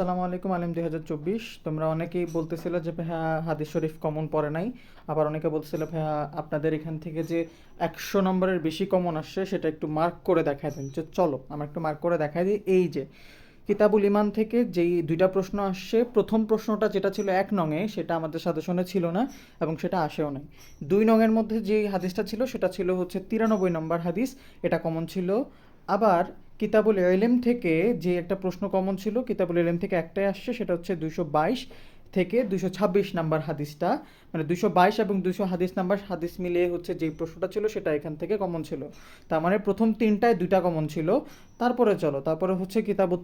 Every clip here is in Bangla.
আসসালামু আলাইকুম আলিম 2024। তোমরা অনেকেই বলতেছিলে যে ভাইয়া হাদিস শরীফ কমন পড়ে নাই, আবার অনেকে বলতেছিল ভাইয়া আপনাদের এখান থেকে যে 100 নম্বরের বেশি কমন আসছে সেটা একটু মার্ক করে দেখায় দেন। যে চলো আমরা একটু মার্ক করে দেখাই দিই। এই যে কিতাবুল ইমান থেকে যেই দুইটা প্রশ্ন আসছে, প্রথম প্রশ্নটা যেটা ছিল 1 নংয়ে সেটা আমাদের সাজেশনে ছিল না এবং সেটা আসেও নাই। 2 নংয়ের মধ্যে যেই হাদিসটা ছিল সেটা ছিল হচ্ছে 93 নম্বর হাদিস, এটা কমন ছিল। আবার কিতাবুল ইলম থেকে যে একটা প্রশ্ন কমন ছিল, কিতাবুল ইলম থেকে একটাই আসছে, সেটা হচ্ছে 222 থেকে 226 নাম্বার হাদিসটা, মানে 222 এবং 200 হাদিস নাম্বার হাদিস মিলিয়ে হচ্ছে যেই প্রশ্নটা ছিল সেটা এখান থেকে কমন ছিল। তার মানে প্রথম তিনটায় দুইটা কমন ছিল। তারপরে হচ্ছে কিতাবুত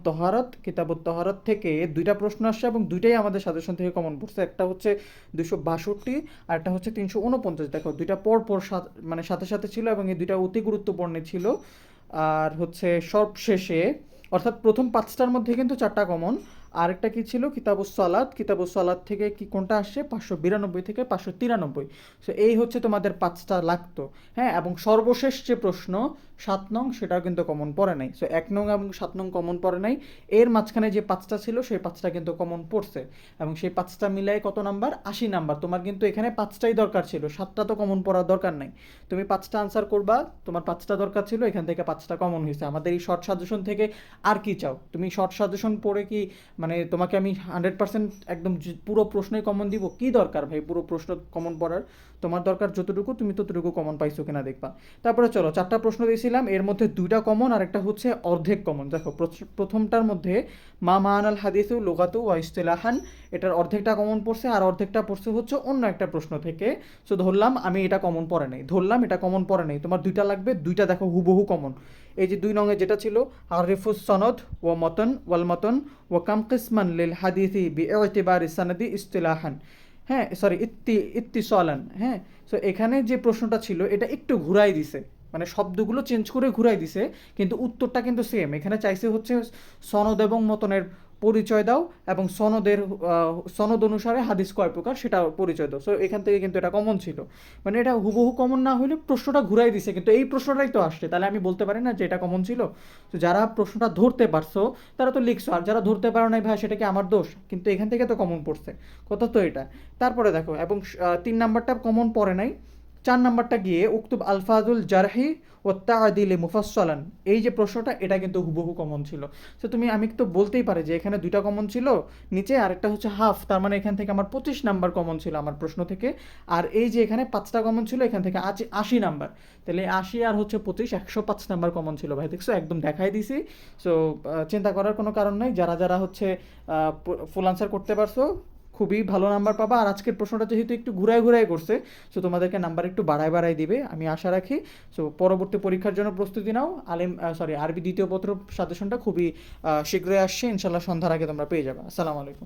তহারত থেকে দুইটা প্রশ্ন আসছে এবং দুইটাই আমাদের সাজেশন থেকে কমন পড়ছে। একটা হচ্ছে 262 আর একটা হচ্ছে 349। দেখো দুইটা পর মানে সাথে সাথে ছিল এবং এই দুইটা অতি গুরুত্বপূর্ণ ছিল। আর হচ্ছে সবশেষে, অর্থাৎ প্রথম 5টার মধ্যে কিন্তু 4টা কমন। আরেকটা কি ছিল, কিতাবুস সালাত থেকে কি কোনটা আসছে 592 থেকে 593। সো এই হচ্ছে তোমাদের 5টা লাগতো। হ্যাঁ, এবং সর্বশেষ যে প্রশ্ন 7 নং সেটাও কিন্তু কমন পড়ে নাই। সো 1 নং এবং 7 নং কমন পড়ে নাই। এর মাঝখানে যে 5টা ছিল সেই 5টা কিন্তু কমন পড়ছে এবং সেই 5টা মিলাই কত নাম্বার, 80 নাম্বার। তোমার কিন্তু এখানে 5টাই দরকার ছিল, 7টা তো কমন পড়ার দরকার নাই। তুমি 5টা আনসার করবা, তোমার 5টা দরকার ছিল, এখান থেকে 5টা কমন হয়েছে। আমাদের এই শর্ট সাজেশন থেকে আর কি চাও তুমি? শর্ট সাজেশন পড়ে কি মানে তোমাকে আমি 100% একদম পুরো প্রশ্নই কমন দিব? কি দরকার ভাই পুরো প্রশ্ন কমন পড়ার? তোমার দরকার যতটুকু, তুমি ততটুকু কমন পাইছো কিনা দেখবা। তারপরে চলো, 4টা প্রশ্ন দিয়েছিলাম, এর মধ্যে 2টা কমন আর একটা হচ্ছে অর্ধেক কমন। দেখো প্রথমটার মধ্যে মা মানাল হাদিসু লুগাতু ওয়া ইস্তিলাহান, এটার অর্ধেকটা কমন পড়ছে আর অর্ধেকটা পড়ছে হচ্ছে অন্য একটা প্রশ্ন থেকে। সো ধরলাম আমি এটা কমন পড়ে নাই, তোমার 2টা লাগবে, 2টা দেখো হুবহু কমন। এই যে 2 নংয়ে যেটা ছিল, আরিফুস সনদ ও মতন ওয়াল মতন ও কাম কিসমান লিল হাদিসি বিইতিবারি সানাদি ইস্তিলাহান, হ্যাঁ সরি ইত্তিসালান। হ্যাঁ, সো এখানে যে প্রশ্নটা ছিল এটা একটু ঘুরাই দিছে, মানে শব্দগুলো চেঞ্জ করে ঘুরাই দিছে, কিন্তু উত্তরটা কিন্তু সেম। এখানে চাইছে হচ্ছে সনদ এবং মতনের পরিচয় দাও এবং সনদ অনুসারে হাদিস কয় প্রকার সেটা পরিচয় দাও। সো এখান থেকে কিন্তু এটা কমন ছিল। মানে এটা হুবহু কমন না হলে প্রশ্নটা ঘুরাই দিছে, কিন্তু এই প্রশ্নটাই তো আসছে, তাহলে আমি বলতে পারি না যে এটা কমন ছিল। তো যারা প্রশ্নটা ধরতে পারছো তারা তো লিখছো, আর যারা ধরতে পারো নাই ভাই সেটা কি আমার দোষ? কিন্তু এখান থেকে তো কমন পড়ছে, কথা তো এটা। তারপরে দেখো, এবং 3 নাম্বারটা কমন পড়ে নাই। 4 নাম্বারটা গিয়ে উক্তুব আলফাজুল জারহি ও তাআদিল মুফাসসালান, এই যে প্রশ্নটা এটা কিন্তু হুবহু কমন ছিল। তো আমি তো বলতেই পারি যে এখানে 2টা কমন ছিল নিচে, আরেকটা হচ্ছে হাফ, তার মানে এখান থেকে আমার 25 নাম্বার কমন ছিল আমার প্রশ্ন থেকে। আর এই যে এখানে 5টা কমন ছিল, এখান থেকে 80 নাম্বার। তাহলে 80 আর হচ্ছে 25, 105 নাম্বার কমন ছিল ভাই। দেখছো, একদম দেখাই দিছি। সো চিন্তা করার কোনো কারণ নাই। যারা যারা হচ্ছে ফুল আনসার করতে পারছো খুবই ভালো নাম্বার পাবা। আর আজকের প্রশ্নটা যেহেতু একটু ঘুরায় ঘুরায় করছে, সো তোমাদেরকে নাম্বার একটু বাড়ায় দিবে আমি আশা রাখি। সো পরবর্তী পরীক্ষার জন্য প্রস্তুতি নাও। আরবি দ্বিতীয় পত্র সাজেশনটা খুবই শীঘ্রই আসছে, ইনশাল্লাহ সন্ধ্যার আগে তোমরা পেয়ে যাবে। আসসালামু আলাইকুম।